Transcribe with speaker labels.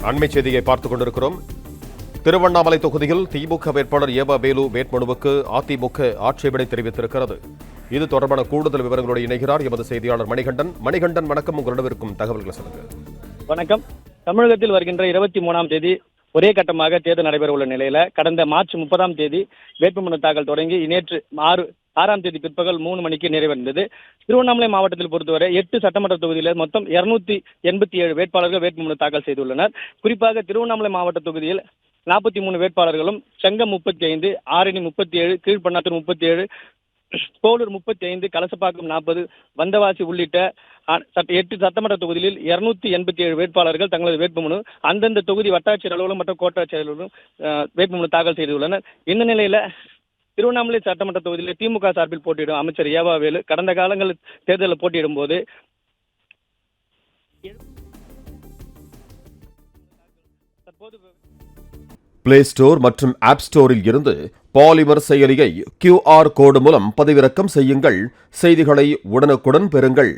Speaker 1: அண்மைச் செய்தியை பார்த்துக் கொண்டிருக்கிறோம். திருவண்ணாமலை தொகுதியில் திமுக வேட்பாளர் ஏவா வேலு வேட்புமனுவுக்கு அதிமுக ஆட்சேபனை தெரிவித்திருக்கிறது. இது தொடர்பான கூடுதல் விவரங்களோடு இணைகிறார் எமது செய்தியாளர் மணிகண்டன். மணிகண்டன், வணக்கம். உங்களிடம் இருக்கும் தகவல்களை சொல்லுங்க.
Speaker 2: வணக்கம். தமிழகத்தில் வருகின்ற 23ஆம் தேதி ஒரே கட்டமாக தேர்தல் நடைபெற உள்ள நிலையில கடந்த மார்ச் 30ஆம் தேதி வேட்புமனு தாக்கல் தொடங்கி நேற்று 6ஆம் தேதி பிற்பகல் 3 மணிக்கு நிறைவடைந்தது. திருவண்ணாமலை மாவட்டத்தில் பொறுத்தவரை 8 சட்டமன்ற தொகுதியில் மொத்தம் 287 வேட்பாளர்கள் வேட்புமனு தாக்கல் செய்துள்ளனர். குறிப்பாக திருவண்ணாமலை மாவட்ட தொகுதியில் 43 வேட்பாளர்களும், செங்கம் 35, ஆரணி 37, கீழ்பண்ணாத்தூர் 37, போலூர் 35, கலசப்பாக்கம் 40, வந்தவாசி உள்ளிட்ட 8 சட்டமன்ற தொகுதிகளில் 287 வேட்பாளர்கள் தங்களது வேட்புமனு அந்தந்த தொகுதி வட்டாட்சியர் அலுவலகம் மற்றும் கோட்டாட்சியர் அலுவலகம் வேட்புமனு தாக்கல் செய்துள்ளனர். இந்த நிலையில திருவண்ணாமலை சட்டமன்ற தொகுதியில் திமுக சார்பில் போட்டியிடும் அமைச்சர் ஏவா வேலு கடந்த காலங்களில் தேர்தலில் போட்டியிடும் போது
Speaker 1: பிளே ஸ்டோர் மற்றும் ஆப் ஸ்டோரில் இருந்து பாலிமர் செயலியை QR கோடு மூலம் பதிவிறக்கம் செய்யுங்கள். செய்திகளை உடனுக்குடன் பெறுங்கள்.